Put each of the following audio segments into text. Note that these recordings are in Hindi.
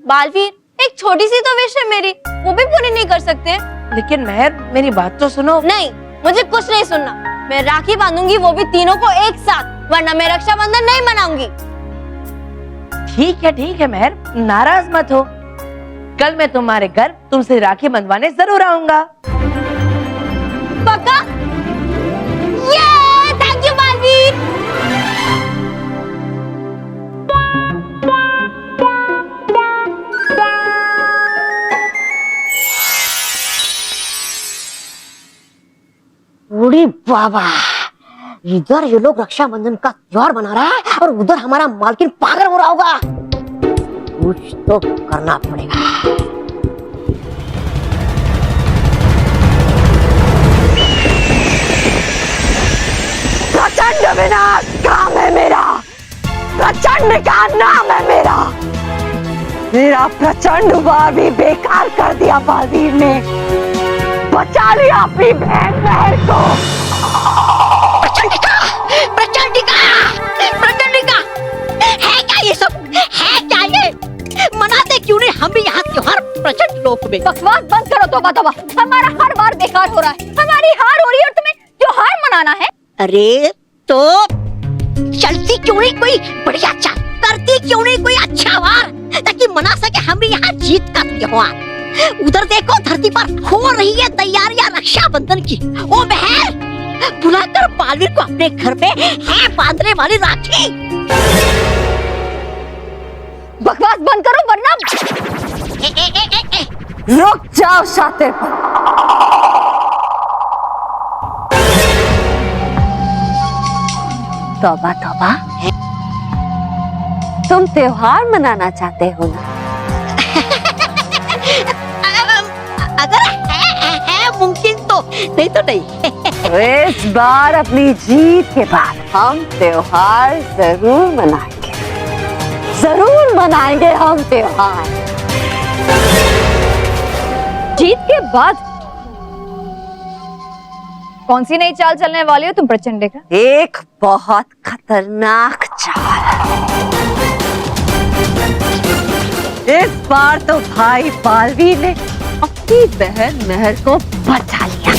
बालवीर, एक छोटी सी तो विश है मेरी, वो भी पूरी नहीं कर सकते? लेकिन मेहर, मेरी बात तो सुनो। नहीं, मुझे कुछ नहीं सुनना। मैं राखी बांधूंगी, वो भी तीनों को एक साथ, वरना मैं रक्षाबंधन नहीं मनाऊंगी। ठीक है मेहर, नाराज मत हो। कल मैं तुम्हारे घर तुमसे राखी बंधवाने जरूर आऊंगा। पक्का? ये थैंक यू बालवीर। अरे बाबा, इधर ये लोग रक्षाबंधन का त्योहार मना रहा है और उधर हमारा मालकिन पागल हो रहा होगा। कुछ तो करना पड़ेगा। प्रचंड विनाश काम है मेरा, प्रचंड का नाम है मेरा। मेरा प्रचंड वार भी बेकार कर दिया बालवीर ने। बचा लिया अपनी बहन महर को। प्रचंडिका है क्या ये सब? है क्या ये? मनाते क्यों नहीं हम भी यहाँ त्योहार प्रचंड लोक में? बकवास बंद करो तौबा तौबा। हमारा हर बार बेकार हो रहा है, हमारी हार हो रही है और तुम्हें त्योहार मनाना है। अरे तो चलती क्यों नहीं कोई बढ़िया अच्छा, करती क्यों नहीं कोई अच्छा वार, ताकि मना सके हम भी यहाँ जीत का त्योहार। उधर देखो, धरती पर हो रही है तैयारियां रक्षाबंधन की। ओ बहन, बुलाकर बालवीर को अपने घर पे है बांधने वाली राखी। बकवास बंद करो वरना रुक जाओ शातिरपन। तौबा तौबा, तुम त्योहार मनाना चाहते हो ना? अगर है मुमकिन तो, नहीं तो नहीं। इस बार अपनी जीत के बाद हम त्योहार जरूर मनाएंगे, जरूर मनाएंगे हम त्योहार। जीत के बाद कौन सी नई चाल चलने वाली हो तुम प्रचंडिका? एक बहुत खतरनाक चाल। इस बार तो भाई बालवीर ने अपनी बहन महर को बचा लिया,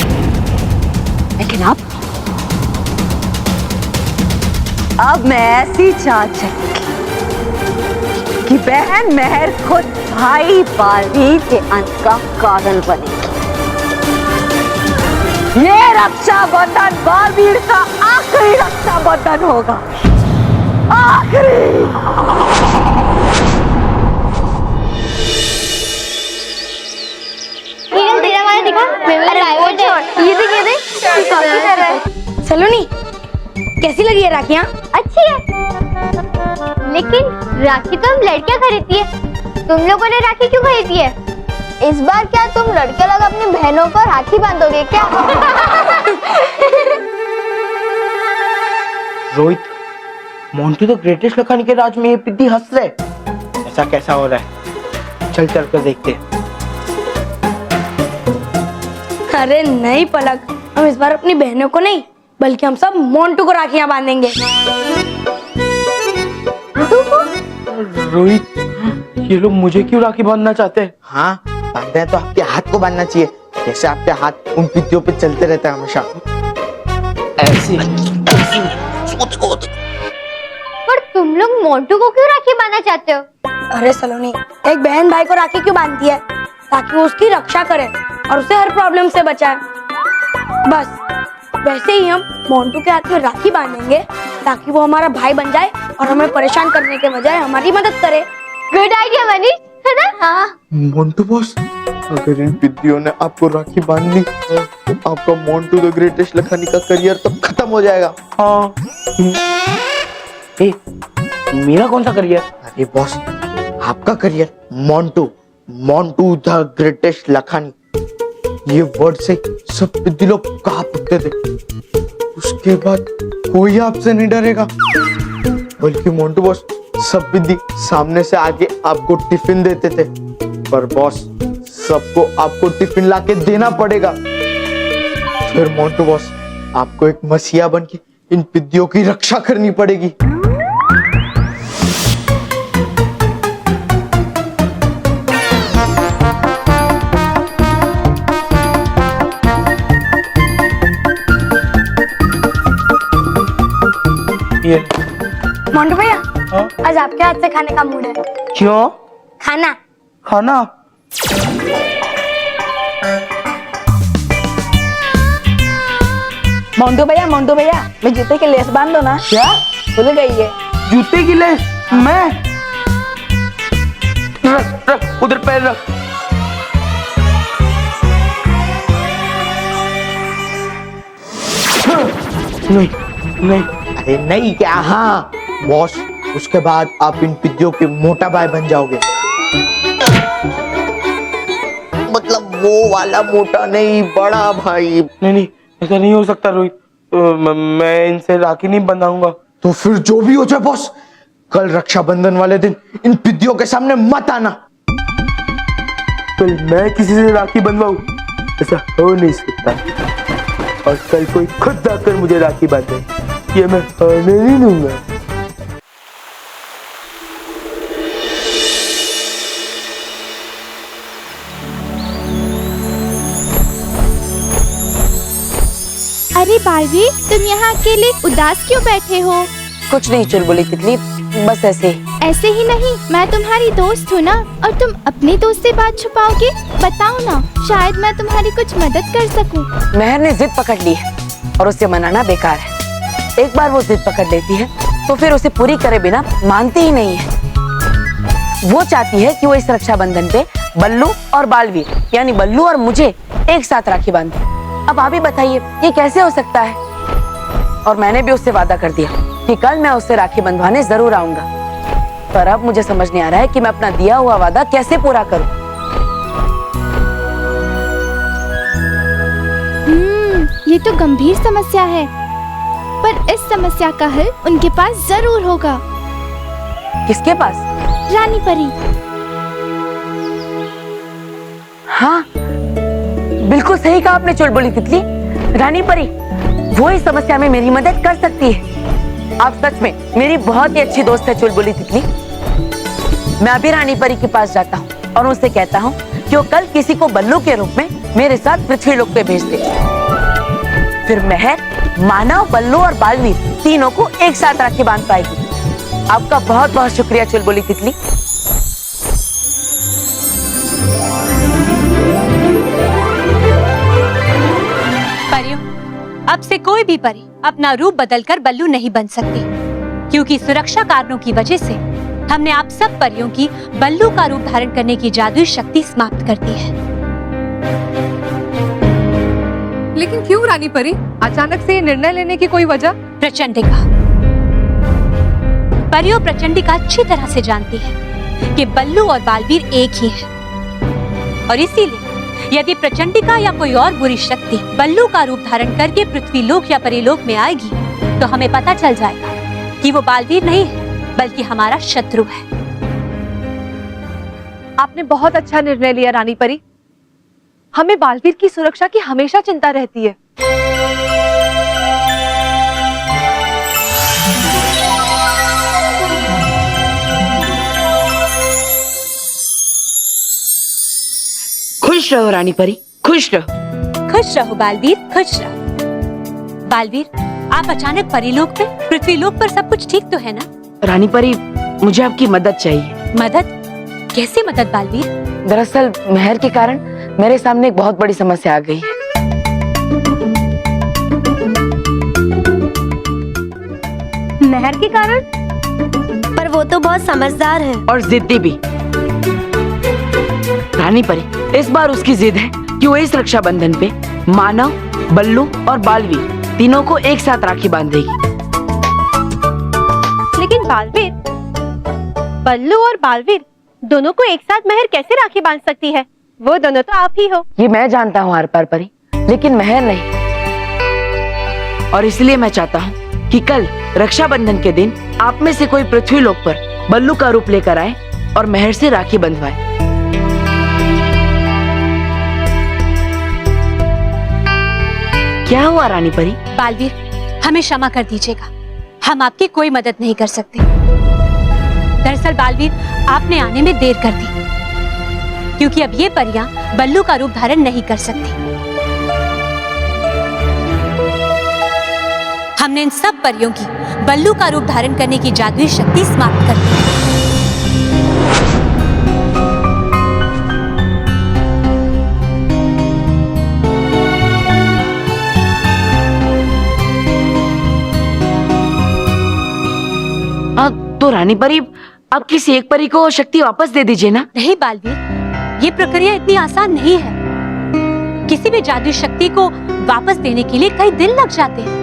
लेकिन अब मैं ऐसी चाल चलूंगी कि बहन महर खुद भाई बालवीर के अंत का कारण बनेगी। ये रक्षाबंधन बालवीर का आखिरी रक्षाबंधन होगा, आखिरी। सलोनी, कैसी लगी है राखियाँ? अच्छी है, लेकिन राखी तो हम लड़कियां खरीदती है, तुम लोगों ने राखी क्यों खरीदी है? इस बार क्या तुम लड़के लोग अपनी बहनों को राखी बांधोगे क्या? रोहित, मोंटू तो ग्रेटेस्ट लखानी के राज में ये पिद्दी हंस रहे। ऐसा कैसा हो रहा है? चल चल कर देखते हैं। अरे नहीं पलक, हम इस बार अपनी बहनों को नहीं बल्कि हम सब मोंटू को राखियां बांधेंगे। रोहित, ये लोग मुझे क्यों राखी बांधना चाहते हैं? हाँ, बांधना है तो आपके हाथ को बांधना चाहिए, जैसे आपके हाथ उन पिद्दियों पे चलते रहते हैं हमेशा। ऐसे। पर तुम लोग मोंटू को क्यों राखी बांधना चाहते हो? अरे सलोनी, एक बहन भाई को राखी क्यों बांधती है? ताकि वो उसकी रक्षा करे और उसे हर प्रॉब्लम से बचाए। बस वैसे ही हम मोंटू के हाथ में राखी बांधेंगे ताकि वो हमारा भाई बन जाए और हमें परेशान करने के बजाय हमारी मदद करे। गुड आइडिया मनीष, है ना? हाँ। मोंटू बॉस, अगर इन पिद्दियों ने आपको राखी बांध ली तो आपका मोंटू द ग्रेटेस्ट लखानी का करियर तो खत्म हो जाएगा। हाँ। मेरा कौन सा करियर? अरे बॉस, आपका career Montu the greatest Lakhani, ये वर्ड से सब पिद्दी लोग कांप उठते थे। उसके बाद कोई आपसे नहीं डरेगा, बल्कि मोंटू बॉस सब पिद्दी सामने से आके आपको टिफिन देते थे। पर बॉस, सबको आपको टिफिन लाके देना पड़ेगा। फिर मोंटू बॉस, आपको एक मसीहा बन के इन पिद्दियों की रक्षा करनी पड़ेगी। ये मोंटू भैया हाँ? आज आपके हाथ से खाने का मूड है। क्यों? खाना। खाना? मोंटू भैया मैं जूते की लेस बांध दो ना। क्या? भूल गई है। जूते की लेस? मैं? रख रख उधर पैर रख। नहीं नहीं, अरे नहीं क्या? हाँ बॉस, उसके बाद आप इन पिद्दियों के मोटा भाई बन जाओगे। मतलब वो वाला मोटा नहीं, बड़ा भाई। नहीं नहीं, ऐसा नहीं हो सकता रोहित। मैं इनसे राखी नहीं बंधाऊंगा। तो फिर जो भी हो जाए बॉस, कल रक्षाबंधन वाले दिन इन पिद्दियों के सामने मत आना। कल मैं किसी से राखी बंधवाऊं, ऐसा हो नहीं सकता। और कल कोई खुद आकर मुझे राखी बांधे, ये मैं होने नहीं दूंगा। अरे बालवीर, तुम यहाँ अकेले उदास क्यों बैठे हो? कुछ नहीं चुलबुली तितली, बस ऐसे ही। ऐसे ही नहीं, मैं तुम्हारी दोस्त हूँ ना, और तुम अपने दोस्त से बात छुपाओगे? बताओ ना, शायद मैं तुम्हारी कुछ मदद कर सकूँ। मेहर ने जिद पकड़ ली है और उसे मनाना बेकार है। एक बार वो जिद पकड़ लेती है तो फिर उसे पूरी करे बिना मानती ही नहीं है। वो चाहती है कि वो इस रक्षाबंधन पे बल्लू और बालवीर यानी बल्लू और मुझे एक साथ राखी बांधे। अब आप ही बताइए ये कैसे हो सकता है? और मैंने भी उससे वादा कर दिया कि कल मैं उससे राखी बंधवाने जरूर आऊंगा। पर अब मुझे समझ नहीं आ रहा है कि मैं अपना दिया हुआ वादा कैसे पूरा करूं। ये तो गंभीर समस्या है, पर इस समस्या का हल उनके पास जरूर होगा। किसके पास? रानी परी। हाँ बिल्कुल सही कहा आपने चुलबुली तितली। रानी परी वो इस समस्या में मेरी मदद कर सकती है। आप सच में मेरी बहुत ही अच्छी दोस्त है चुलबुली तितली। मैं अभी रानी परी के पास जाता हूँ और उनसे कहता हूँ कि वो कल किसी को बल्लू के रूप में मेरे साथ पृथ्वी लोक पे भेज दे। फिर मेहर, मानव, बल्लू और बालवीर तीनों को एक साथ राखी बांध पाएगी। आपका बहुत बहुत शुक्रिया चुलबुली तितली। परियों, अब से कोई भी परी अपना रूप बदलकर बल्लू नहीं बन सकती, क्योंकि सुरक्षा कारणों की वजह से हमने आप सब परियों की बल्लू का रूप धारण करने की जादुई शक्ति समाप्त कर दी है। लेकिन क्यों रानी परी, अचानक से ये निर्णय लेने की कोई वजह? प्रचंडिका। परियों प्रचंडिका अच्छी तरह से जानती है कि बल्लू और बालवीर एक ही हैं, और इसीलिए यदि प्रचंडिका या कोई और बुरी शक्ति बल्लू का रूप धारण करके पृथ्वी लोक या परीलोक में आएगी तो हमें पता चल जाएगा कि वो बालवीर नहीं है बल्कि हमारा शत्रु है। आपने बहुत अच्छा निर्णय लिया रानी परी। हमें बालवीर की सुरक्षा की हमेशा चिंता रहती है। खुश रहो रानी परी, खुश रहो। खुश रहो बालवीर, खुश रहो। बालवीर, आप अचानक परीलोक पे, पृथ्वी लोक पर सब कुछ ठीक तो है ना? रानी परी मुझे आपकी मदद चाहिए। मदद? कैसे मदद बालवीर? दरअसल मेहर के कारण मेरे सामने एक बहुत बड़ी समस्या आ गई है। मेहर के कारण? पर वो तो बहुत समझदार है और जिद्दी भी। रानी परी इस बार उसकी जिद है कि वो इस रक्षाबंधन पे मानव, बल्लू और बालवीर तीनों को एक साथ राखी बांधेगी। लेकिन बालवीर, बल्लू और बालवीर दोनों को एक साथ मेहर कैसे राखी बांध सकती है? वो दोनों तो आप ही हो। ये मैं जानता हूँ आर पार परी, लेकिन मेहर नहीं। और इसलिए मैं चाहता हूँ कि कल रक्षाबंधन के दिन आप में से कोई पृथ्वी लोक पर बल्लू का रूप लेकर आए और मेहर से राखी बंधवाए। क्या हुआ रानी परी? बालवीर, हमें क्षमा कर दीजिएगा, हम आपकी कोई मदद नहीं कर सकते। दरअसल बालवीर, आपने आने में देर कर दी, क्योंकि अब ये परियां बल्लू का रूप धारण नहीं कर सकती। हमने इन सब परियों की बल्लू का रूप धारण करने की जादुई शक्ति समाप्त कर दी। तो रानी परी, अब किसी एक परी को शक्ति वापस दे दीजिए ना। नहीं बालवीर, ये प्रक्रिया इतनी आसान नहीं है। किसी भी जादुई शक्ति को वापस देने के लिए कई दिन लग जाते हैं।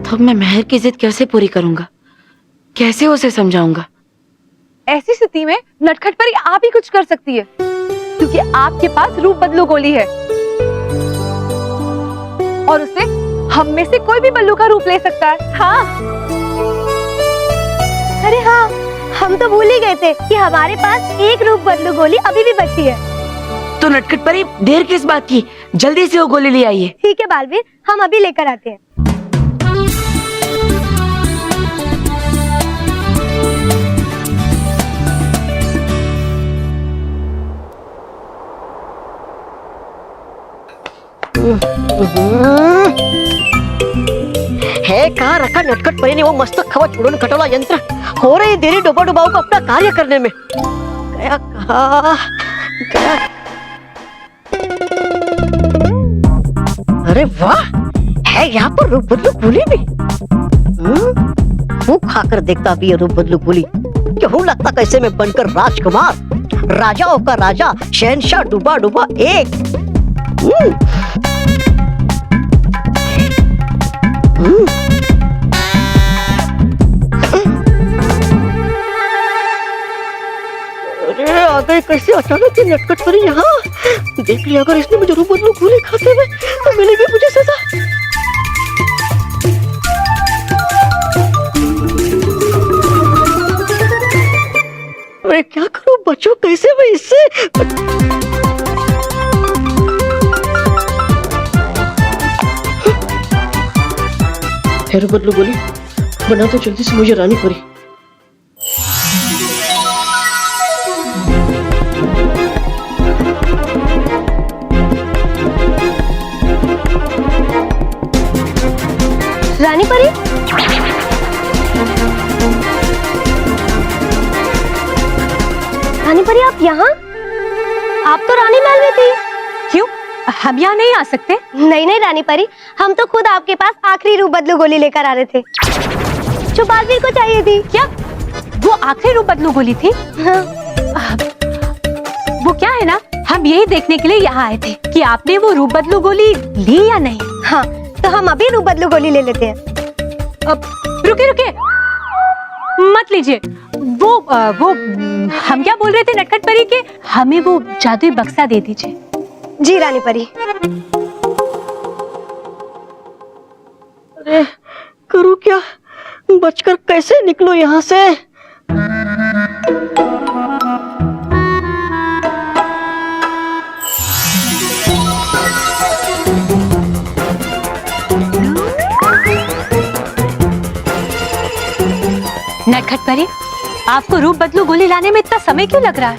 तो मैं मेहर की जिद कैसे पूरी करूंगा, कैसे उसे समझाऊंगा? ऐसी स्थिति में नटखट परी आप ही कुछ कर सकती है, क्योंकि आपके पास रूप बदलू गोली है और उसे हम में से कोई भी बल्लू का रूप ले सकता है। हाँ। अरे हाँ, हम तो भूल ही गए थे कि हमारे पास एक रूप बदलू गोली अभी भी बची है। तो नटखट परी, देर किस बात की, जल्दी से वो गोली ले आइए। ठीक है बालवीर, हम अभी लेकर आते हैं। है कहाँ रखा नटखट परी ने वो मस्तक खवा छोड़न खटोला यंत्र? हो रही देरी डुबा डुबाओ को अपना कार्य करने में। गया कहाँ? गया। अरे वाह, है यहाँ पर रूप बदलू गोली भी। वो खाकर देखता भी है रूप बदलू गोली। क्यों लगता कैसे मैं बनकर राजकुमार, राजाओं का राजा, शहंशाह डुबा डुबा एक। अरे आ गई कैसे अचानक ये नटखट परी यहाँ? देख लिया, अगर इसने मुझे रूप बदलू गोली खाते हुए तो मिलेगी मुझे सजा। मैं क्या करूं, बचूं कैसे मैं इससे? रूप बदलू गोली बना तो जल्दी से मुझे रानी परी। रानी परी, रानी परी आप यहाँ? आप तो रानी महल में थी। क्यों, हम यहाँ नहीं आ सकते? नहीं नहीं रानी परी, हम तो खुद आपके पास आखिरी रूप बदलू गोली लेकर आ रहे थे जो बालवीर को चाहिए थी। क्या वो आखिरी रूप बदलू गोली थी? हाँ। वो क्या है ना, हम यही देखने के लिए यहाँ आए थे कि आपने वो रूप बदलू गोली ली या नहीं। हाँ, तो हम अभी रूप बदलू गोली ले लेते हैं। अब रुके रुके, मत लीजिए। वो हम क्या बोल रहे थे नटखट परी के, हमें वो जादुई बक्सा दे दीजिए। जी रानी परी। अरे करूं क्या, बचकर कैसे निकलो यहाँ से? नटखट परी, आपको रूप बदलू गोली लाने में इतना समय क्यों लग रहा है?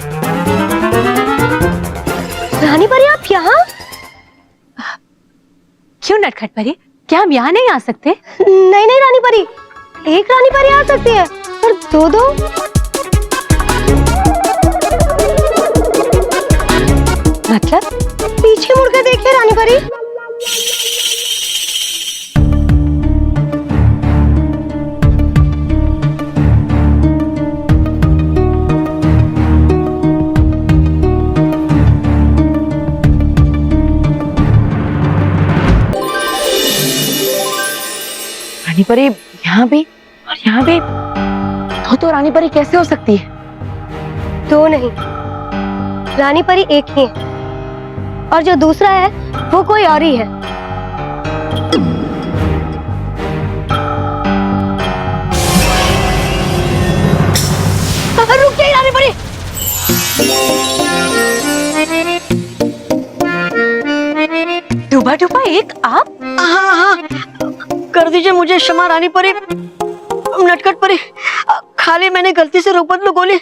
रानी परी आप यहाँ? क्यों नटखट परी, क्या हम यहाँ नहीं आ सकते? नहीं नहीं रानी परी, एक रानी परी आ सकती है, पर दो दो? मतलब? पीछे मुड़कर देखिए रानी परी। रानी परी यहाँ भी और यहाँ भी, तो रानी परी कैसे हो सकती है? दो नहीं, रानी परी एक ही है, और जो दूसरा है वो कोई और ही है। रुक जाइए रानी परी। डूबा डूबा एक आप? हाँ हाँ, कर दीजिए मुझे क्षमा रानी परी। नटखट परी, खाली मैंने गलती से रूप बदलू गोली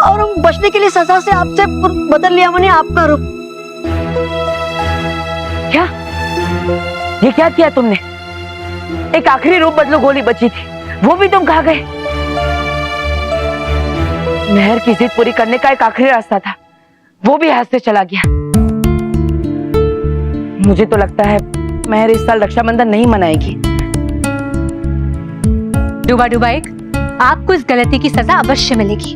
और बचने के लिए सजा से आपसे बदल लिया मैंने आपका रूप। क्या? ये क्या किया तुमने? एक आखिरी रूप बदलो गोली बची थी, वो भी तुम खा गए। मेहर की जिद पूरी करने का एक आखिरी रास्ता था, वो भी हाथ से चला गया। मुझे तो लगता है मेहर इस साल रक्षाबंधन नहीं मनाएगी। डूबा डूबा एक, आपको इस गलती की सजा अवश्य मिलेगी।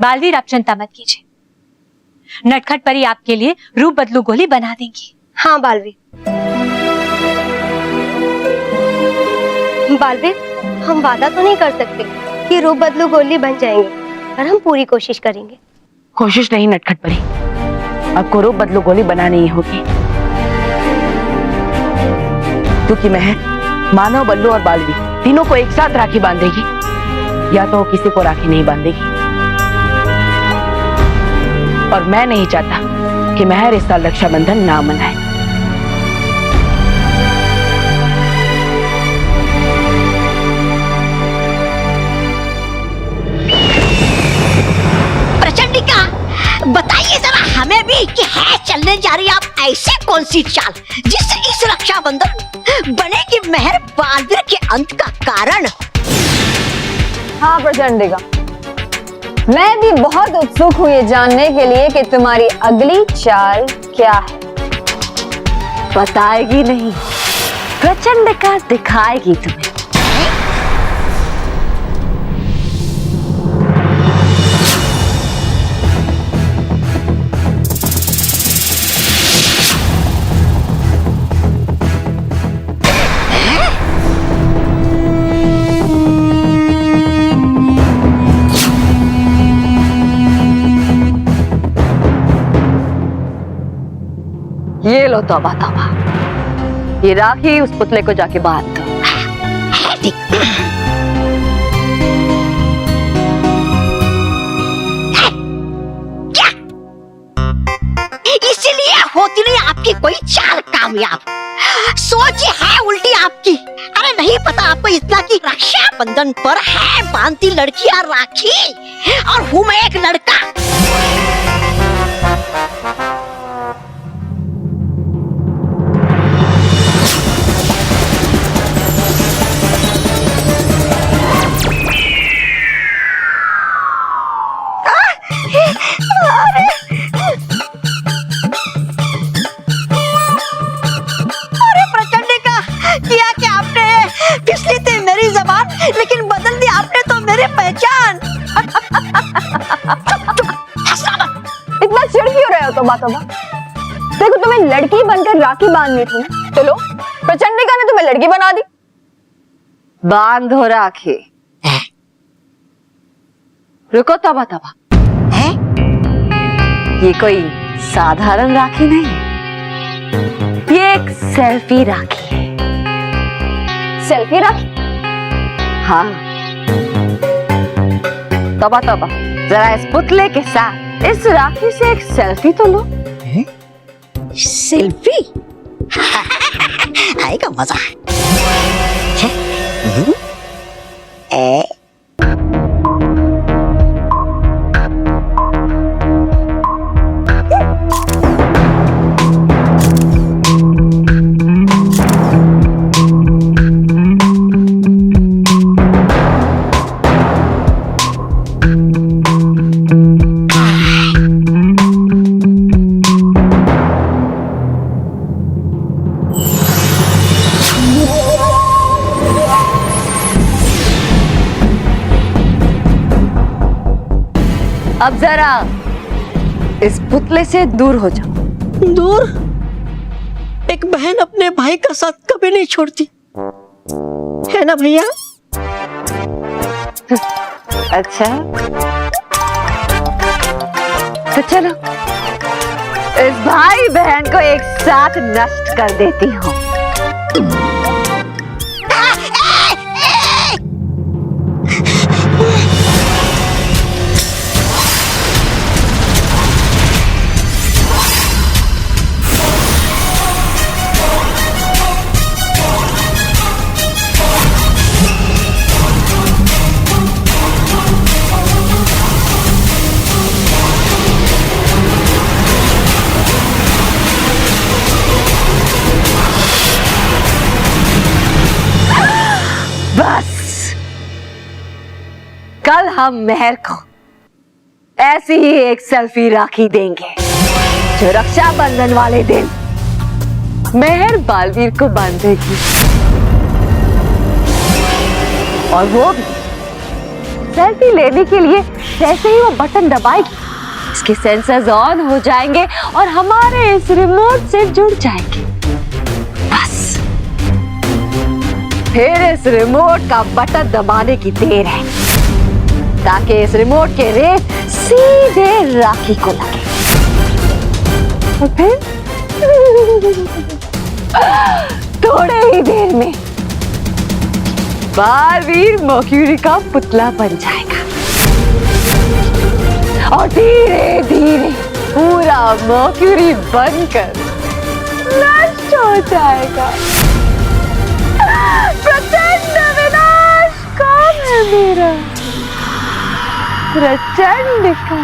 बालवीर, आप चिंता मत कीजिए, नटखट परी आपके लिए रूप बदलू गोली बना देंगी। हाँ बालवीर। बालवीर, हम वादा तो नहीं कर सकते कि रूप बदलू गोली बन जाएंगे, पर हम पूरी कोशिश करेंगे। कोशिश नहीं नटखट परी, आपको रूप बदलू गोली बनानी ही होगी, क्योंकि मेहर मानव, बल्लू और बालवीर तीनों को एक साथ राखी बांधेगी, या तो वो किसी को राखी नहीं बांधेगी। और मैं नहीं चाहता कि मेहर इस साल रक्षाबंधन ना मनाए। प्रचंडिका, बताइए जरा हमें भी कि है चलने जा रही आप ऐसे कौन सी चाल जिससे इस रक्षाबंधन बनेगी मेहर बालवीर के अंत का कारण। हाँ प्रचंडिका, मैं भी बहुत उत्सुक हूँ ये जानने के लिए कि तुम्हारी अगली चाल क्या है। बताएगी नहीं, प्रचंडिका दिखाएगी तुम्हें। ये लो तौबा तौबा, ये राखी उस पुतले को जाके बांध दो। क्या इसीलिए होती नहीं आपकी कोई चाल कामयाब? सोच है उल्टी आपकी। अरे नहीं पता आपको इतना कि रक्षाबंधन पर है बांधती लड़कियां राखी और हूं मैं एक लड़का। अरे प्रचंडिका, किया क्या आपने? पिछली थी मेरी जबान, लेकिन बदल दी आपने तो मेरी पहचान। इतना चिढ़ क्यों रहे हो तौबा तौबा? देखो तुम्हें लड़की बनकर राखी बांधनी थी ना, तो लो प्रचंडिका ने तुम्हें लड़की बना दी। बांधो राखी। रुको तौबा तौबा, ये कोई साधारण राखी नहीं है, ये एक सेल्फी राखी है। सेल्फी राखी? हाँ। तौबा तौबा, जरा इस पुतले के साथ इस राखी से एक सेल्फी तो लो। सेल्फी? आएगा मजा। अब जरा इस पुतले से दूर हो जाओ। दूर? एक बहन अपने भाई का साथ कभी नहीं छोड़ती, है ना भैया? अच्छा, तो चलो इस भाई बहन को एक साथ नष्ट कर देती हूँ। कल हम मेहर को ऐसी ही एक सेल्फी राखी देंगे जो रक्षाबंधन वाले दिन मेहर बालवीर को बांधेगी, और वो भी सेल्फी लेने के लिए जैसे ही वो बटन दबाएगी इसके सेंसर्स ऑन हो जाएंगे और हमारे इस रिमोट से जुड़ जाएंगे। बस फिर इस रिमोट का बटन दबाने की देर है ताकि इस रिमोट के रेस सीधे राखी को लगे और फिर थोड़े ही देर में बालवीर मर्क्यूरी का पुतला बन जाएगा और धीरे धीरे पूरा मर्क्यूरी बनकर नष्ट हो जाएगा। प्रचंड विनाश कौन है मेरा? प्रचंड का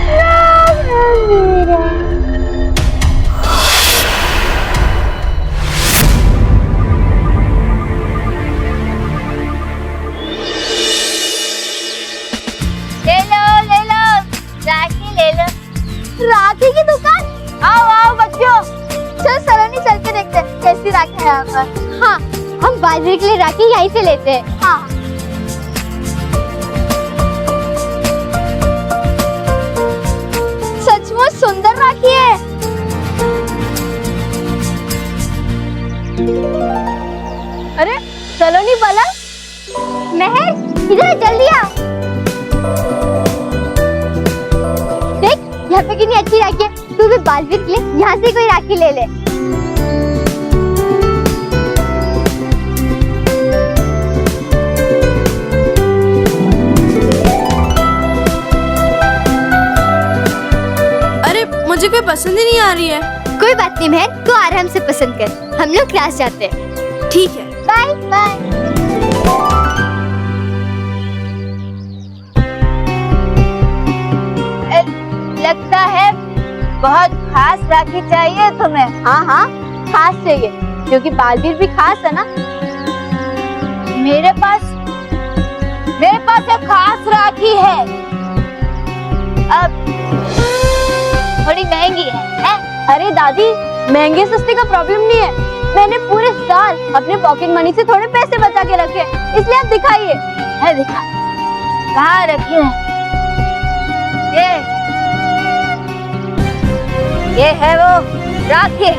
नाम है मेरा। ले लो राखी ले लो। राखी की दुकान? आओ आओ बच्चों, चल सलोनी चल के देखते हैं कैसी राखी है यहाँ पर। हाँ, हम बालवीर के लिए राखी यहीं से लेते हैं। हाँ सचमुच सुंदर राखी है। अरे सलोनी बाला, महर इधर जल्दी आ। देख यहाँ पे कितनी अच्छी राखी है, तू भी बालवीर के लिए यहाँ से कोई राखी ले ले। अरे मुझे कोई पसंद ही नहीं आ रही है। कोई बात नहीं महर, तू आराम से पसंद कर, हम लोग क्लास जाते हैं। ठीक है, बाय बाय। लगता है बहुत खास राखी चाहिए तुम्हें। हाँ हाँ खास चाहिए, क्योंकि बालवीर भी खास है ना। मेरे पास एक खास राखी है, अब थोड़ी महंगी है। अरे दादी, महंगे सस्ते का प्रॉब्लम नहीं है, मैंने पूरे साल अपने पॉकेट मनी से थोड़े पैसे बचा के रखे, इसलिए आप दिखाइए। है दिखा, कहाँ रखी है? ये है वो राखी।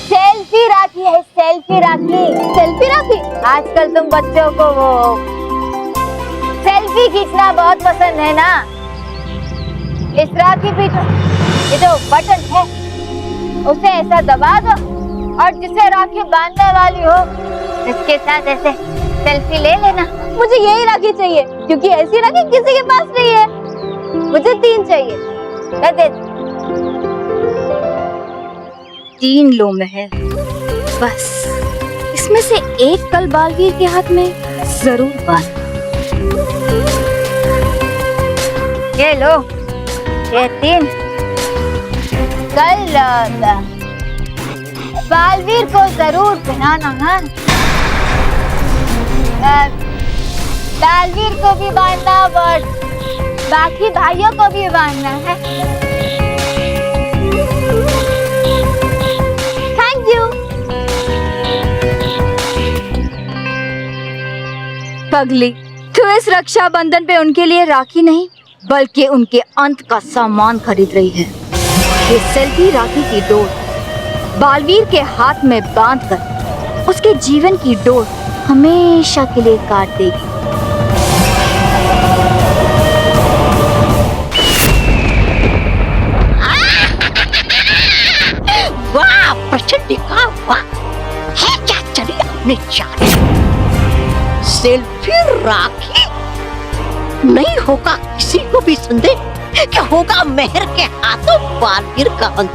सेल्फी राखी है, सेल्फी राखी। सेल्फी राखी? आजकल तुम बच्चों को वो सेल्फी खींचना बहुत पसंद है ना। इस राखी पे ये जो बटन है उसे ऐसा दबा दो और जिसे राखी बांधने वाली हो इसके साथ ऐसे सेल्फी ले लेना। मुझे यही राखी चाहिए, क्योंकि ऐसी राखी किसी के पास नहीं है। मुझे 3 चाहिए। दे 3 लो महर, बस इसमें से एक कल बालवीर के हाथ में जरूर बांध। ये लो, ये 3 कल बालवीर को जरूर पहनाना है। बालवीर को भी बांधना और बाकी भाइयों को भी बांधना है। Thank you. पगली, तू इस रक्षाबंधन पे उनके लिए राखी नहीं बल्कि उनके अंत का सामान खरीद रही है। ये सेल्फी राखी की डोर बालवीर के हाथ में बांधकर उसके जीवन की डोर हमेशा के लिए काट देगी। वाह प्रचंडिका वाह, है क्या चली अपने चाल। सेल्फी राखी नहीं होगा किसी को भी संदेह कि होगा मेहर के हाथों बालवीर का अंत।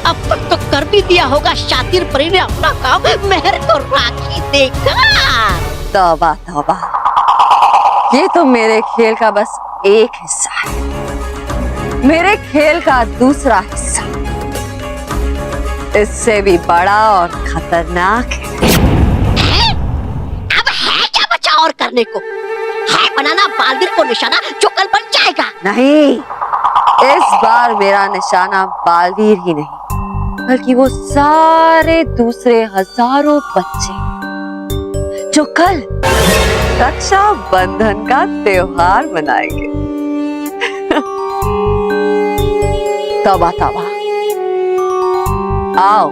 अब तक तो कर भी दिया होगा शातिर परी ने अपना काम, मेहर को राखी देकर। तौबा तौबा, ये तो मेरे खेल का बस एक हिस्सा है। मेरे खेल का दूसरा हिस्सा इससे भी बड़ा और खतरनाक है। अब है क्या बचा और करने को? है बनाना बालवीर को निशाना जो कल बन जाएगा। नहीं, इस बार मेरा निशाना बालवीर ही नहीं, बल्कि वो सारे दूसरे हजारों बच्चे जो कल रक्षा बंधन का त्योहार मनाएंगे। तौबा तौबा, आओ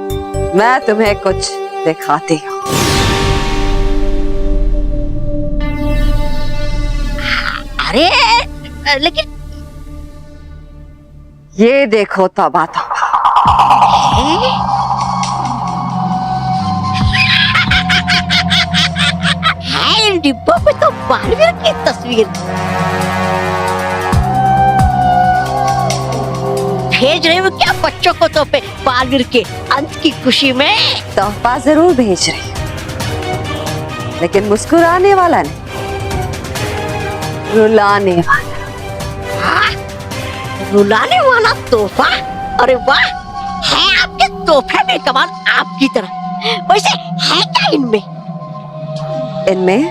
मैं तुम्हें कुछ दिखाती हूँ। अरे लेकिन ये देखो तौबा तौबा, है इन डिब्बों पे तो बालवीर की तस्वीर। भेज रहे हो क्या बच्चों को तो पे बालवीर के अंत की खुशी में? तोहफा जरूर भेज रही, लेकिन मुस्कुराने वाला नहीं, रुलाने वाला। हाँ? रुलाने वाला तोहफा? अरे वाह, है आपके तोहफे में कमाल आपकी तरह। वैसे है क्या इनमें? इनमें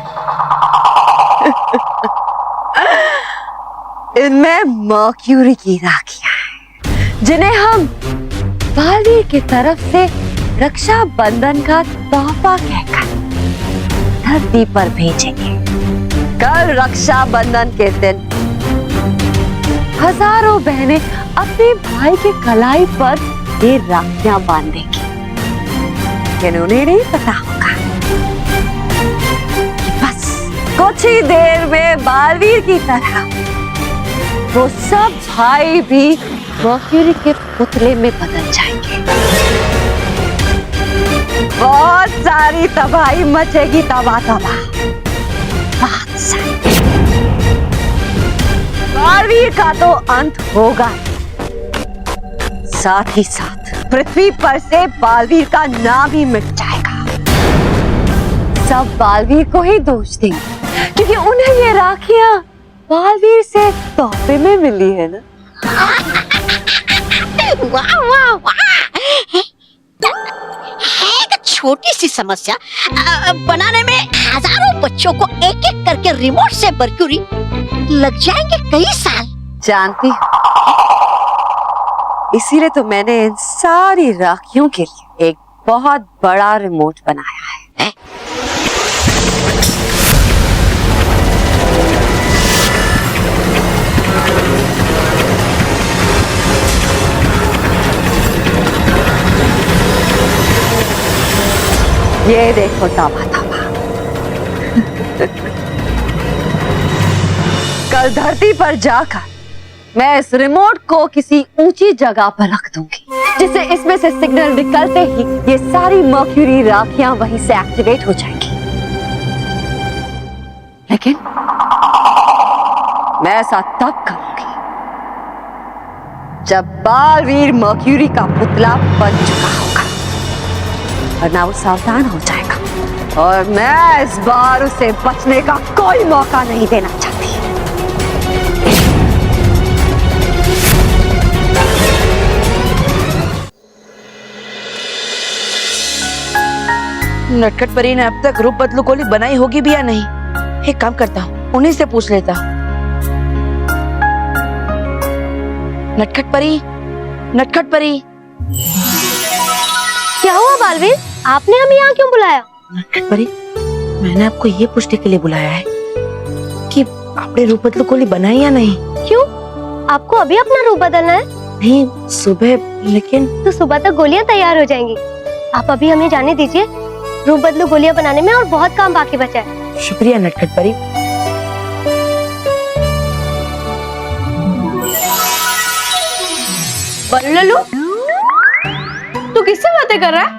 इनमें मर्क्यूरी की राखियां हैं, जिन्हें हम बालवीर की तरफ से रक्षा बंधन का तोहफा कहकर धरती पर भेजेंगे। कल रक्षा बंधन के दिन हजारों बहनें अपने भाई के कलाई पर ये राखियां बांधेंगी, लेकिन उन्हें नहीं पता होगा कि बस कुछ ही देर में बालवीर की तरह वो सब भाई भी मर्क्यूरी के पुतले में बदल जाएंगे। बहुत सारी तबाही मचेगी, तबाह तबाह, बहुत सारी। बालवीर का तो अंत होगा, साथ ही साथ पृथ्वी पर से बालवीर का नाम ही मिट जाएगा। सब बालवीर को ही दोष देंगे, क्योंकि उन्हें ये राखियां बालवीर से तोहफे में मिली है ना। वाह वाह वाह, है एक छोटी सी समस्या। बनाने में हजारों बच्चों को एक एक करके रिमोट से मर्क्यूरी लग जाएंगे कई साल। जानती हूँ, इसीलिए तो मैंने इन सारी राखियों के लिए एक बहुत बड़ा रिमोट बनाया है। ये देखो तौबा तौबा, कल धरती पर जाकर मैं इस रिमोट को किसी ऊंची जगह पर रख दूंगी, जिससे इसमें से सिग्नल निकलते ही ये सारी मर्क्यूरी राखियां वहीं से एक्टिवेट हो जाएंगी। लेकिन मैं ऐसा तब करूंगी जब बालवीर मर्क्यूरी का पुतला बन चुका होगा, वरना वो सावधान हो जाएगा और मैं इस बार उसे बचने का कोई मौका नहीं देना चाहती। नटखट परी ने अब तक रूप बदलू गोली बनाई होगी भी या नहीं? एक काम करता हूँ, उन्हीं से पूछ लेता हूँ। नटखट परी, नटखट परी। क्या हुआ बालवीर, आपने हमें यहाँ क्यों बुलाया? नटखट परी, मैंने आपको ये पूछने के लिए बुलाया है कि आपने रूप बदलू गोली बनाई या नहीं। क्यों, आपको अभी अपना रूप बदलना है? नहीं, सुबह। लेकिन तो सुबह तक गोलियां तैयार हो जाएंगी। आप अभी हमें जाने दीजिए, रूप बदलू गोलियां बनाने में और बहुत काम बाकी बचा है। शुक्रिया नटखट परी। बल्लू, तू किससे बातें कर रहा है?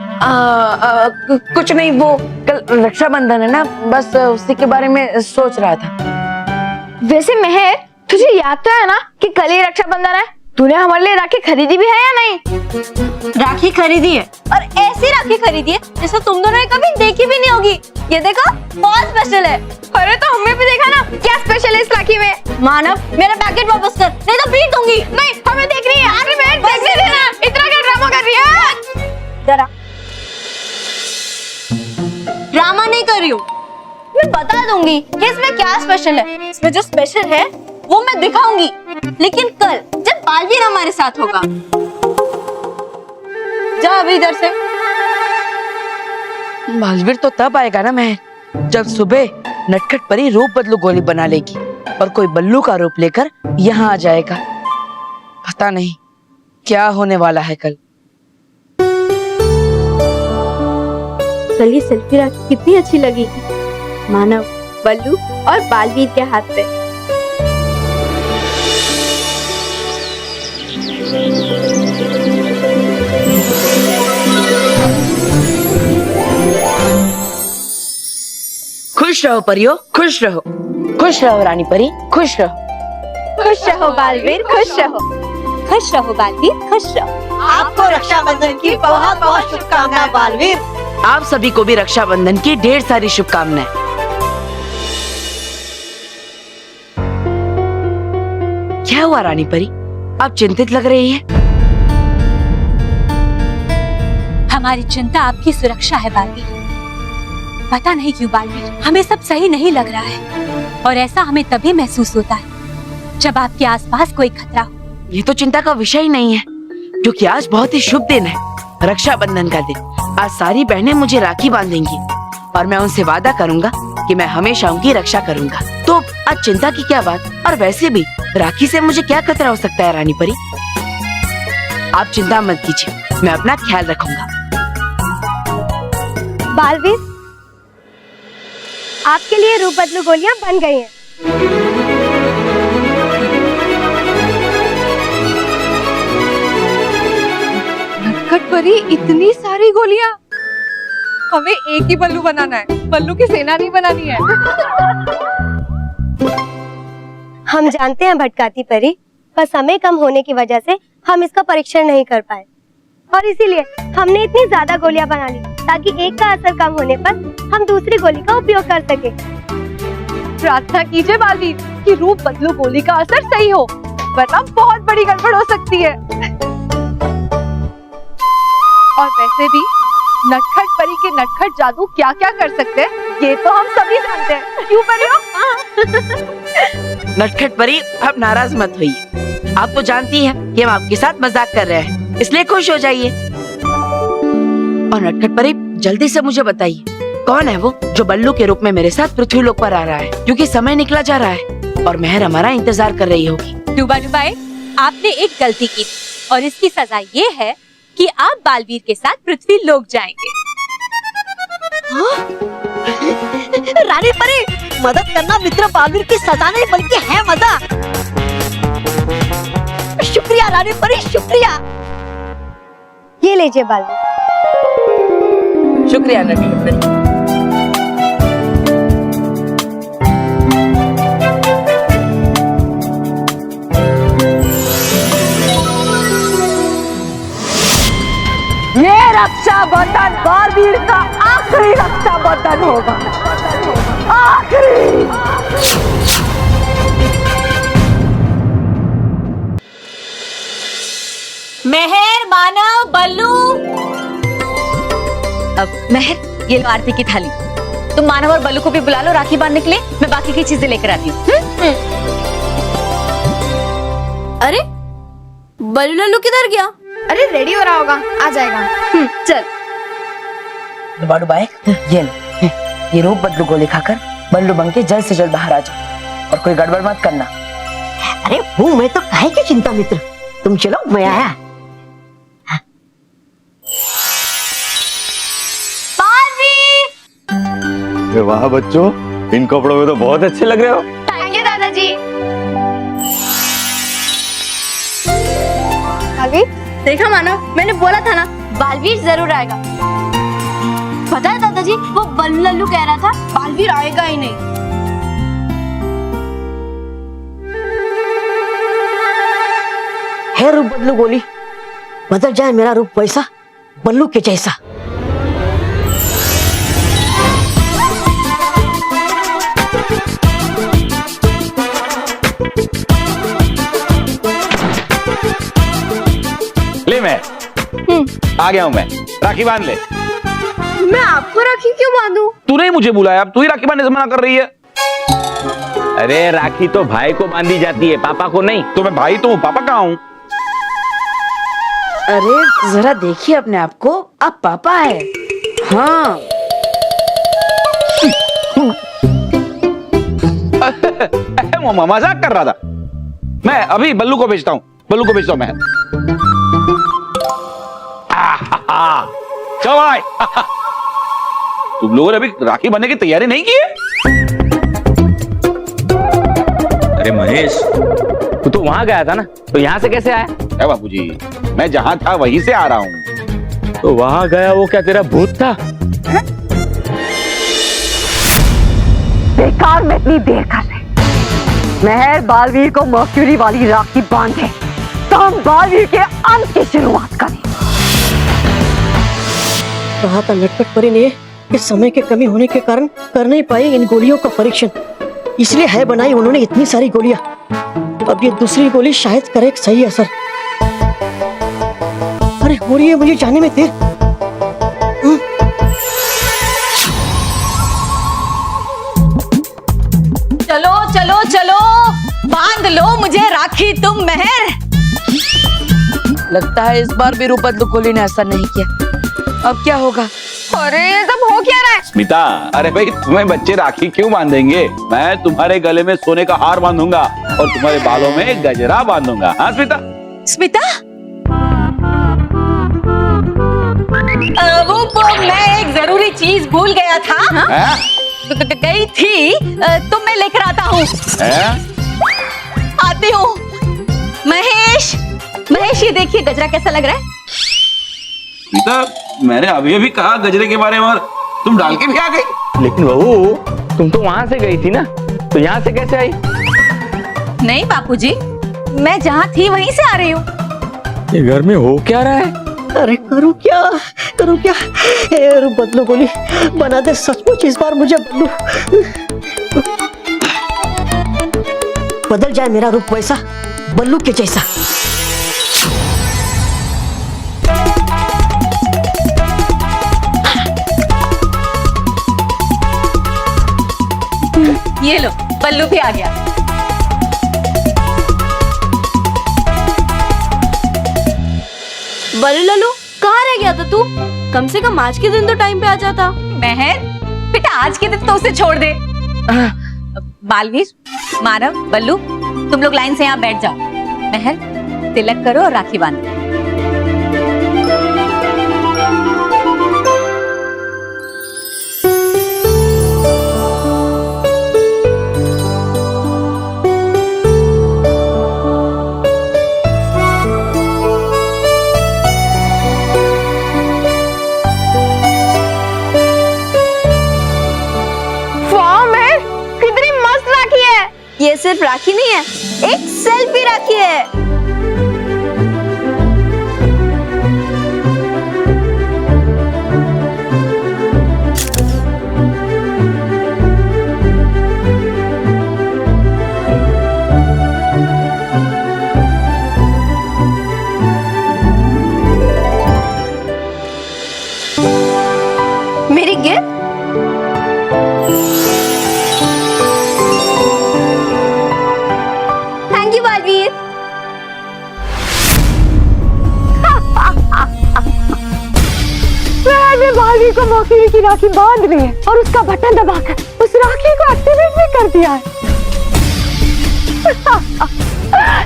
कुछ नहीं, वो कल रक्षाबंधन है ना, बस उसी के बारे में सोच रहा था। वैसे मेहर, तुझे याद तो है ना कि कल ही रक्षाबंधन है? तूने हमारे लिए राखी खरीदी भी है या नहीं? राखी खरीदी है, और ऐसी राखी खरीदी है जैसा तुम दोनों ने कभी देखी भी नहीं होगी। ये देखो, बहुत स्पेशल है। अरे तो हमें भी देखा ना, क्या स्पेशल है इस राखी में? मानव, मेरा पैकेट वापस कर, नहीं तो पीट दूंगी। नहीं, हमें देख रही है। अरे बहन, देखने देना, इतना क्या ड्रामा कर रही है? मम्मी, कि इसमें क्या स्पेशल है? इसमें जो स्पेशल है वो मैं दिखाऊंगी, लेकिन कल जब बालवीर हमारे साथ होगा। जा अभी इधर से। बालवीर तो तब आएगा ना महर, जब सुबह नटखट परी रूप बदलू गोली बना लेगी और कोई बल्लू का रूप लेकर यहाँ आ जाएगा। पता नहीं क्या होने वाला है कल। कल ये सेल्फी राखी कितनी अच्छी लगेगी मानव, बल्लू और बालवीर के हाथ पे। खुश रहो परियो, खुश रहो, खुश रहो रानी परी, खुश रहो। खुश रहो बालवीर, खुश रहो। खुश रहो बालवीर, खुश रहो। आपको रक्षाबंधन की बहुत बहुत शुभकामनाएं बालवीर। आप सभी को भी रक्षाबंधन की ढेर सारी शुभकामनाएं। क्या हुआ रानी परी, आप चिंतित लग रही हैं? हमारी चिंता आपकी सुरक्षा है बालवीर। पता नहीं क्यों बालवीर, हमें सब सही नहीं लग रहा है, और ऐसा हमें तभी महसूस होता है जब आपके आसपास कोई खतरा हो। ये तो चिंता का विषय ही नहीं है, क्योंकि आज बहुत ही शुभ दिन है, रक्षाबंधन का दिन। आज सारी बहनें मुझे राखी बांधेंगी और मैं उनसे वादा करूंगा कि मैं हमेशा उनकी रक्षा करूंगा। तो आज चिंता की क्या बात, और वैसे भी राखी से मुझे क्या खतरा हो सकता है रानी परी। आप चिंता मत कीजिए, मैं अपना ख्याल रखूंगा। बालवीर, आपके लिए रूप बदलू गोलियां बन गई हैं। नटखट परी, इतनी सारी गोलियां। हमें एक ही बल्लू बनाना है, बल्लू की सेना नहीं बनानी है। हम जानते हैं भटकाती परी, पर समय कम होने की वजह से हम इसका परीक्षण नहीं कर पाए, और इसीलिए हमने इतनी ज्यादा गोलियां बना ली ताकि एक का असर कम होने पर हम दूसरी गोली का उपयोग कर सके। प्रार्थना कीजिए बालवीर कि रूप बदलू गोली का असर सही हो, वरना बहुत बड़ी गड़बड़ हो सकती है। और वैसे भी नटखट परी के नटखट जादू क्या क्या कर सकते हैं ये तो हम सभी जानते हैं, क्यों परियो? नटखट परी, आप नाराज मत होइए। आप तो जानती हैं कि हम आपके साथ मजाक कर रहे हैं, इसलिए खुश हो जाइए। और नटखट परी, जल्दी से मुझे बताइए, कौन है वो जो बल्लू के रूप में मेरे साथ पृथ्वी लोक पर आ रहा है, क्योंकि समय निकला जा रहा है और महर हमारा इंतजार कर रही होगी। डूबा डुबाए, आपने एक गलती की और इसकी सजा ये है कि आप बालवीर के साथ पृथ्वी लोक जाएंगे। रानी परी, मदद करना मित्र बालवीर की सजा नहीं बल्कि है मजा। शुक्रिया रानी परी, शुक्रिया। ये लीजिए बालवीर। शुक्रिया नटखट परी। ये रक्षाबंधन बालवीर का आखिरी रक्षाबंधन होगा, आखिरी। मेहर, मानव, बल्लू। अब महर, ये लो आरती की थाली। तुम मानव और बल्लू को भी बुला लो राखी बांधने के लिए, मैं बाकी की चीजें लेकर आती हूँ। अरे बल्लू लल्लू किधर गया? अरे रेडी हो रहा होगा, आ जाएगा। चल। डुबा डुबाए, ये लो, ये रूप बदलू गोली खाकर बल्लू बन के जल्द से जल्द बाहर आ जाओ, और कोई गड़बड़ मत करना। अरे हूँ मैं तो, काहे की चिंता मित्र, तुम चलो, मैं आया। अरे वाह बच्चों, इन कपड़ों में तो बहुत अच्छे लग रहे हो। थैंक यू दादाजी। बालवीर, देखा मानव, मैंने बोला था ना बालवीर जरूर आएगा। पता है दादाजी, वो बल्लू लल्लू कह रहा था बालवीर आएगा ही नहीं। है रूप बदलू गोली, बदल जाए मेरा रूप वैसा बल्लू के जैसा। ले मैं आ गया हूँ, मैं राखी बांध ले। मैं आपको राखी क्यों बांधूं? तूने ही मुझे बुलाया, अब तू ही राखी बांधने से मना कर रही है। अरे राखी तो भाई को बांधी जाती है, पापा को नहीं। तो मैं भाई तो हूँ, पापा कहाँ हूँ? अरे जरा देखिए अपने आप को, आप पापा है। हाँ मजाक कर रहा था मैं। अभी बल्लू को भेजता हूँ, बल्लू को भेजता हूँ मैं। चलो भाई। तुम लोगों ने अभी राखी बनने की तैयारी नहीं की है? अरे महेश, तू तो वहां गया था ना, तो यहाँ से कैसे आया? अरे बाबूजी, मैं जहां था वहीं से आ रहा हूँ। तो वहां गया वो क्या तेरा भूत था? बेकार में इतनी देर कर रहे। महर बालवीर को मर्क्यूरी वाली राखी बांधे तो हम बालवीर के अंत की शुरुआत करें। कहा था लटपट परी ने कि समय की कमी होने के कारण कर नहीं पाए इन गोलियों का परीक्षण, इसलिए है बनाई उन्होंने इतनी सारी गोलियां। अब ये दूसरी गोली शायद करे एक सही असर। अरे हो रही है मुझे जाने में देर। चलो चलो चलो, बांध लो मुझे राखी तुम महर। लगता है इस बार भी रूप बदलू गोली ने असर नहीं किया। अब क्या होगा? अरे ये सब हो क्या रहा है? स्मिता, अरे भाई तुम्हें बच्चे राखी क्यों बांधेंगे? मैं तुम्हारे गले में सोने का हार बांधूंगा और तुम्हारे बालों में गजरा बांधूंगा। हाँ स्मिता? स्मिता, वो मैं एक जरूरी चीज भूल गया था। है? गई थी तो मैं लेकर आता हूँ। आती हूँ। महेश, महेश ये देखिए गजरा कैसा लग रहा है? स्मिता, मैंने अभी अभी कहा गजरे के बारे में और तुम डाल के भी आ गई। लेकिन बहू, तुम तो वहां से गई थी ना, तो यहाँ से कैसे आई? नहीं बापूजी, मैं जहाँ थी वहीं से आ रही हूँ। ये घर में हो क्या रहा है? अरे करूँ क्या? रूप बदलू गोली बना दे सचमुच इस बार मुझे बदलू। बदल जाए मेरा रूप वैसा बल्लू के जैसा। ये लो, बल्लू भी आ गया। बल्लू लल्लू कहाँ रह गया था तू? कम से कम आज के दिन तो टाइम पे आ जाता। महर, बेटा आज के दिन तो उसे छोड़ दे। बालवीर, मानव, बल्लू, तुम लोग लाइन से यहाँ बैठ जाओ। महर, तिलक करो और राखी बांधो। ये सिर्फ राखी नहीं है, एक सेल्फी राखी है। मेरी गिफ्ट। Thank you Baalveer. मैंने बालवीर को मर्क्यूरी की राखी बांध ली है और उसका बटन दबाकर उस राखी को एक्टिवेट भी कर दिया है।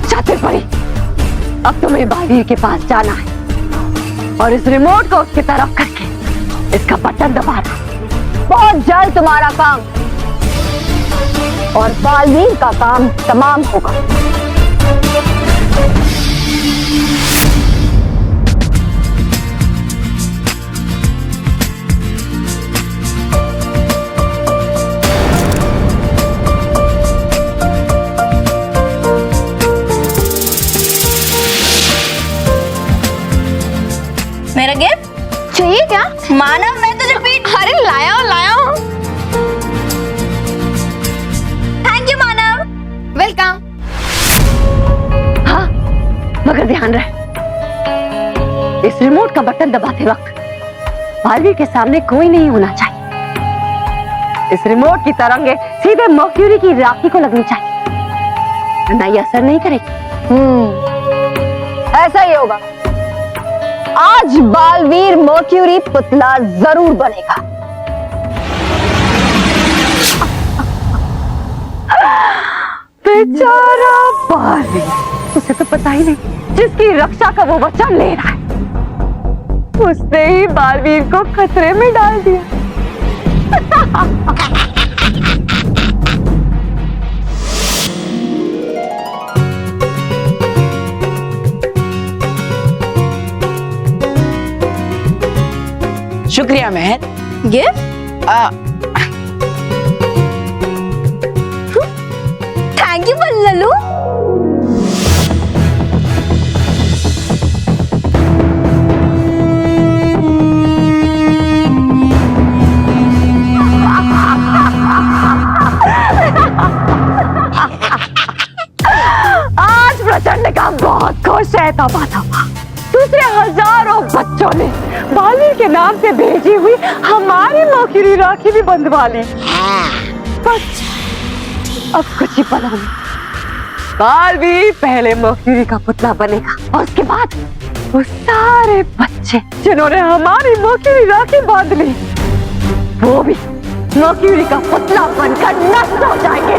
चातुर परी, अब तुम्हें बालवीर के पास जाना है और इस रिमोट को उसकी तरफ करके इसका बटन दबाना। बहुत जल्द तुम्हारा काम और बालवीर का काम तमाम होगा। मेरा गिफ्ट चाहिए क्या? मानव, मैं तुझे पीठ। अरे लाया हूँ। Thank you Manav. वेलकम। हाँ, मगर ध्यान रहे, इस रिमोट का बटन दबाते वक्त बालवीर के सामने कोई नहीं होना चाहिए। इस रिमोट की तरंगे सीधे मर्क्यूरी की राखी को लगनी चाहिए, वरना ये असर नहीं करेगी। ऐसा ही होगा। आज बालवीर मर्क्यूरी पुतला जरूर बनेगा। बेचारा बालवीर, उसे तो पता ही नहीं जिसकी रक्षा का वो वचन ले रहा है, उसने ही बालवीर को खतरे में डाल दिया। शुक्रिया महर। गिफ्ट? थैंक यू बल्लू। आज प्रचंड का बहुत खुश है तबातबा। दूसरे हजारों बच्चों ने बालवीर के नाम से भेजी हुई हमारी मर्क्यूरी राखी भी बंधवा ली। बस अब कुछ ही पलों में बालवीर पहले मर्क्यूरी का पुतला बनेगा और उसके बाद वो सारे बच्चे जिन्होंने हमारी मर्क्यूरी राखी बांध ली, वो भी मर्क्यूरी का पुतला बनकर नष्ट हो जाएंगे।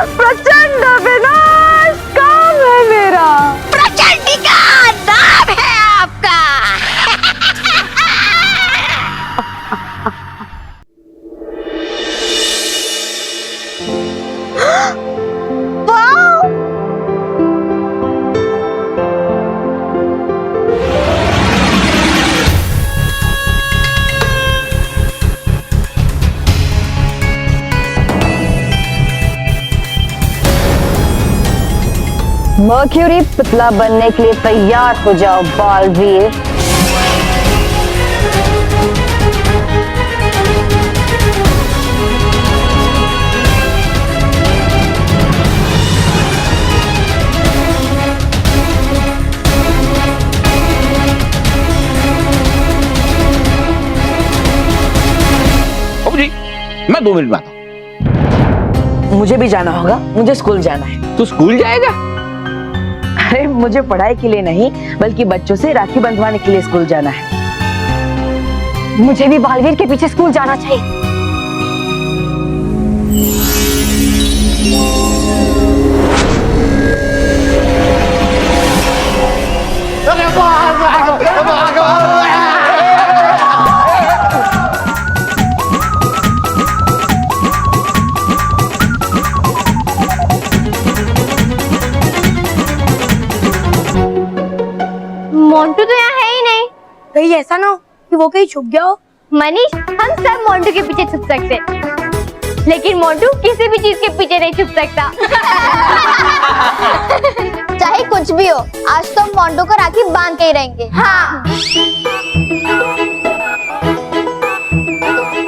प्रचंड विनाश काम है मेरा। प्रचंडिका नाम है आपका। मर्क्यूरी पुतला बनने के लिए तैयार हो जाओ बालवीर। बाबू जी, मैं 2 मिनट में आता हूँ। मुझे भी जाना होगा, मुझे स्कूल जाना है। तू स्कूल जाएगा? अरे मुझे पढ़ाई के लिए नहीं, बल्कि बच्चों से राखी बंधवाने के लिए स्कूल जाना है। मुझे भी बालवीर के पीछे स्कूल जाना चाहिए। मोंटू तो यहाँ है ही नहीं। कहीं ऐसा ना हो कि वो कहीं छुप गया हो। मनीष, हम सब मोंटू के पीछे छुप सकते हैं, लेकिन मोंटू किसी भी चीज के पीछे नहीं छुप सकता। चाहे कुछ भी हो, आज तो हम मोंटू को राखी बांध के ही रहेंगे। हाँ।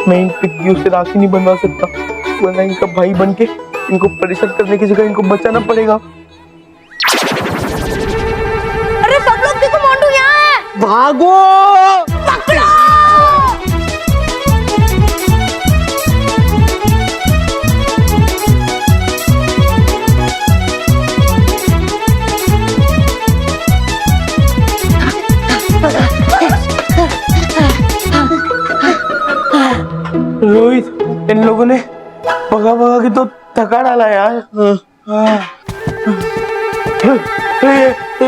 मैं इन पिग्गियों से राखी नहीं बनवा सकता, वरना इनका भाई बनके इनको परेशान करने की जगह इनको बचाना पड़ेगा। अरे सब लोग देखो, मोंटू यहाँ है। भागो! पकड़ो! रोहित, इन लोगों ने भगा भगा के तो थका डाला यार।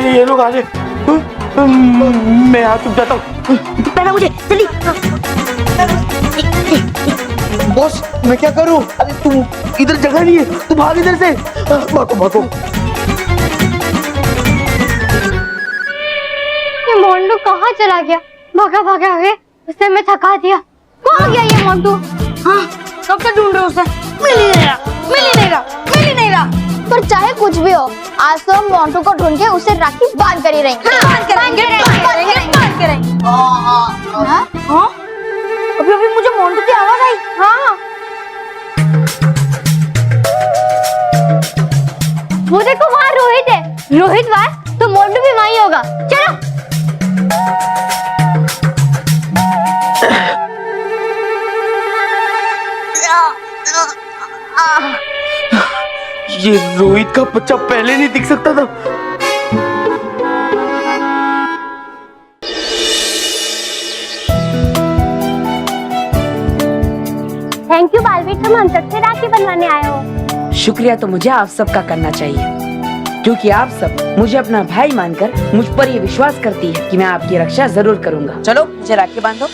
ये लोग आगे, मैं यहाँ चुप जाता हूँ। पहले मुझे जल्दी। बॉस, मैं क्या करूँ? अरे तू इधर जगह नहीं है, तू भाग इधर से। भागो भागो। ये मोंटू कहाँ चला गया? भागा भागा गए, उसे मैं थका दिया। कहाँ गया ये मोंटू? हाँ, कब से ढूंढ रहे उसे, मिल ही नहीं रहा, मिल ही नहीं रहा, मिल ही नहीं रहा। पर चाहे कुछ भी हो, आज तो हम मोंटू को ढूंढ के उसे राखी बांध कर ही रहेंगे। बांध करेंगे। हाँ? अभी मुझे मोंटू की आवाज आई। हाँ, वो देखो वहाँ रोहित है। रोहित वहाँ तो मोंटू भी वहीं होगा। चलो। ये रोहित का बच्चा पहले नहीं दिख सकता था। थैंक यू बालवीर, तुम हम सबसे राखी बनवाने आए हो। शुक्रिया तो मुझे आप सबका करना चाहिए, क्योंकि आप सब मुझे अपना भाई मानकर मुझ पर ये विश्वास करती है कि मैं आपकी रक्षा जरूर करूंगा। चलो मुझे राखी बांधो।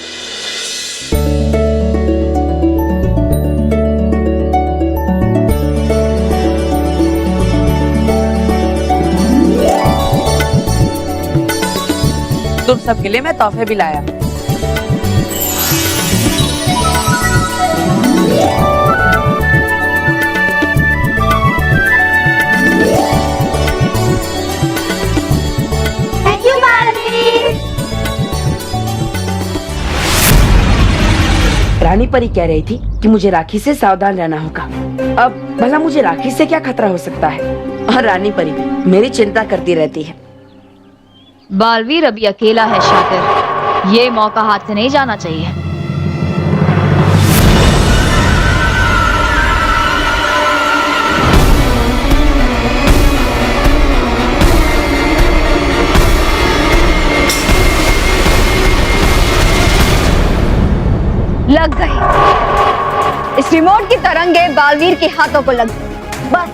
तुम सबके लिए मैं तोहफे भी लाया। Thank you Baalveer. रानी परी कह रही थी कि मुझे राखी से सावधान रहना होगा। अब भला मुझे राखी से क्या खतरा हो सकता है? और रानी परी भी मेरी चिंता करती रहती है। बालवीर अभी अकेला है शातिर, ये मौका हाथ से नहीं जाना चाहिए। लग गई। इस रिमोट की तरंगे बालवीर के हाथों को लग गई। बस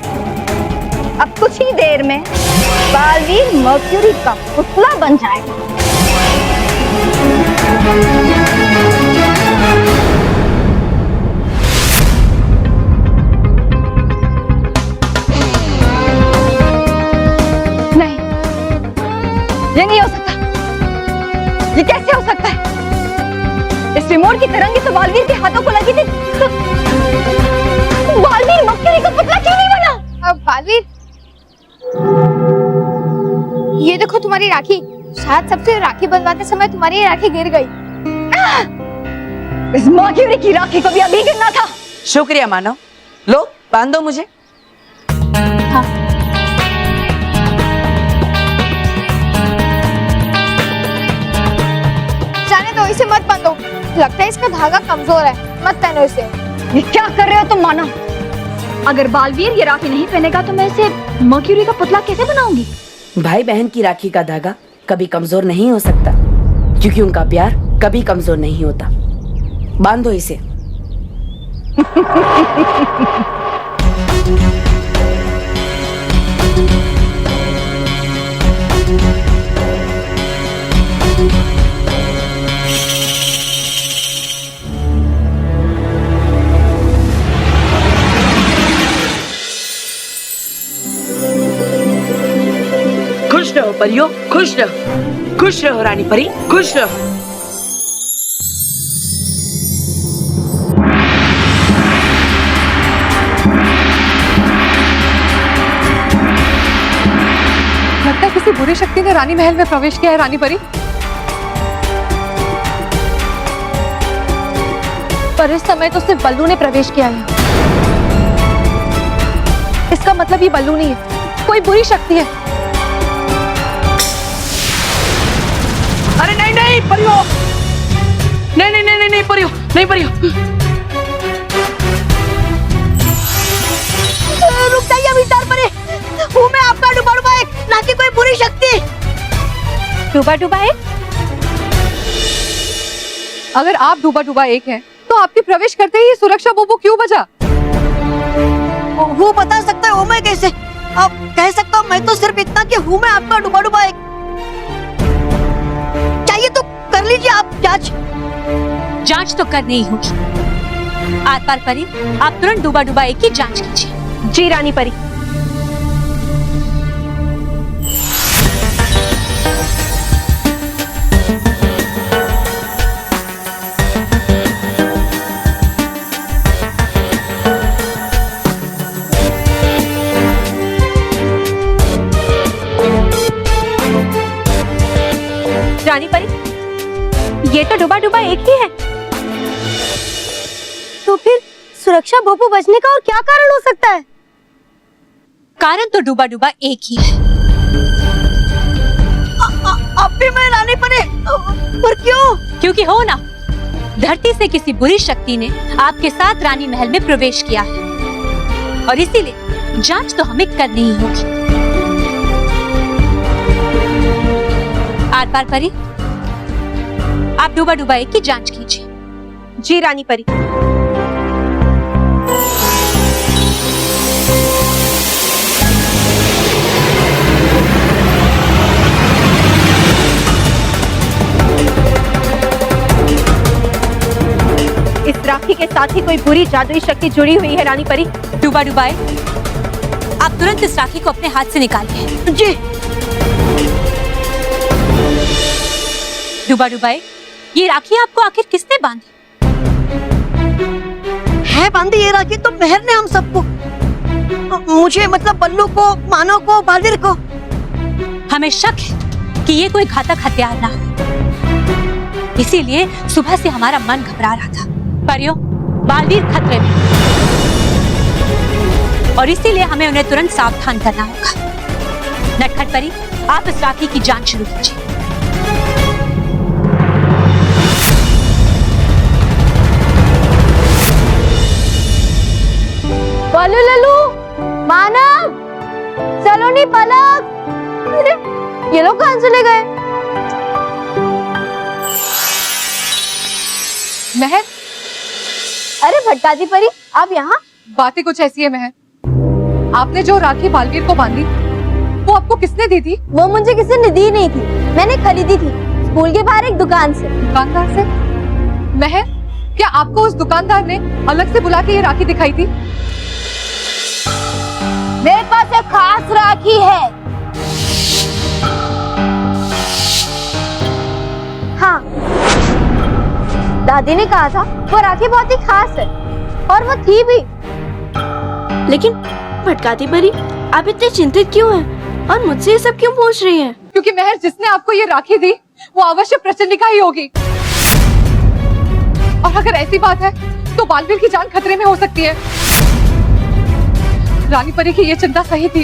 अब कुछ ही देर में बालवीर मर्क्यूरी का पुतला बन जाएगा। नहीं, ये नहीं हो सकता। ये कैसे हो सकता है? इस रिमोट की तरंगे तो बालवीर के हाथों को लगी थी, तो बालवीर मर्क्यूरी का पुतला क्यों नहीं बना? अब बालवीर, ये देखो तुम्हारी राखी। शायद सबसे राखी बनवाते समय तुम्हारी राखी गिर गई। इस मर्क्यूरी की राखी को भी अभी गिरना था। शुक्रिया मानव। लो बांधो मुझे। हाँ। जाने दो, इसे मत बांधो। लगता है इसका धागा कमजोर है, मत पहनो इसे। ये क्या कर रहे हो तुम मानव? अगर बालवीर ये राखी नहीं पहनेगा तो मैं इसे मर्क्यूरी का पुतला कैसे बनाऊंगी? भाई बहन की राखी का धागा कभी कमजोर नहीं हो सकता, क्योंकि उनका प्यार कभी कमजोर नहीं होता। बांधो इसे। खुश रहो परियो, खुश रहो, खुश रहो रानी परी, खुश रहो। लगता है किसी बुरी शक्ति ने रानी महल में प्रवेश किया है। रानी परी, पर इस समय तो सिर्फ बल्लू ने प्रवेश किया है। इसका मतलब ये बल्लू नहीं है, कोई बुरी शक्ति है। अरे नहीं नहीं परियो, नहीं नहीं नहीं नहीं परियो, नहीं परियो। रुक जाइए विचार परे। हूँ मैं आपका डूबा डूबा एक, ना कि कोई बुरी शक्ति। डूबा डूबा एक? अगर आप डूबा डूबा एक हैं, तो आपके प्रवेश करते ही सुरक्षा बोबो क्यों बजा? वो बता सकता है, वो मैं कैसे? अब कह सकता हूँ मैं तो सिर्फ इतना कि हूँ मैं आपका डूबा डूबा एक। चाहिए तो कर लीजिए आप जांच। जांच तो करनी ही होगी। आर पार परी, आप तुरंत डूबा डूबा एक की जांच कीजिए। जी रानी परी। रानी परी, ये तो डूबा डूबा एक ही है। तो फिर सुरक्षा भोपू बचने का और क्या कारण हो सकता है? कारण तो डूबा डूबा एक ही है। अब भी मैं रानी परी, पर क्यों? क्योंकि हो ना, धरती से किसी बुरी शक्ति ने आपके साथ रानी महल में प्रवेश किया है, और इसीलिए जांच तो हमें करनी ही होगी। आर पार परी, आप डूबा डूबा एक की जांच कीजिए। जी रानी परी। इस राखी के साथ ही कोई बुरी जादुई शक्ति जुड़ी हुई है रानी परी। डूबा डुबाए, आप तुरंत इस राखी को अपने हाथ से निकालिए। जी। डूबा डुबाए, ये राखी आपको आखिर किसने बांधी? है बांधी ये राखी तो मेहर ने हम सबको, मुझे मतलब बल्लू को, मानव को, बालवीर को। हमें शक है कि ये कोई घातक हथियार ना हो, इसीलिए सुबह से हमारा मन घबरा रहा था। परियों, बालवीर खतरे में और इसीलिए हमें उन्हें तुरंत सावधान करना होगा। नटखट परी, आप इस राखी की जांच शुरू कीजिए। बल्लू, लल्लू, मानव, सलोनी, पलक, अरे ये लोग कहाँ चले गए? महर, अरे भटकाती परी, आप यहाँ? बातें कुछ ऐसी है महर। आपने जो राखी बालवीर को बांधी, वो आपको किसने दी थी? वो मुझे किसी ने दी नहीं थी, मैंने खरीदी थी स्कूल के बाहर एक दुकान से। दुकानदार से? महर, क्या आपको उस दुकानदार ने अलग से बुला के ये राखी दिखाई थी? मेरे पास एक खास राखी है। हाँ, दादी ने कहा था वो राखी बहुत ही खास है, और वो थी भी। लेकिन भटकाती परी, आप इतने चिंतित क्यों हैं? और मुझसे ये सब क्यों पूछ रही हैं? क्योंकि महर, जिसने आपको ये राखी दी वो अवश्य प्रचंडिका ही होगी, और अगर ऐसी बात है तो बालवीर की जान खतरे में हो सकती है। रानी परी की ये चिंता सही थी,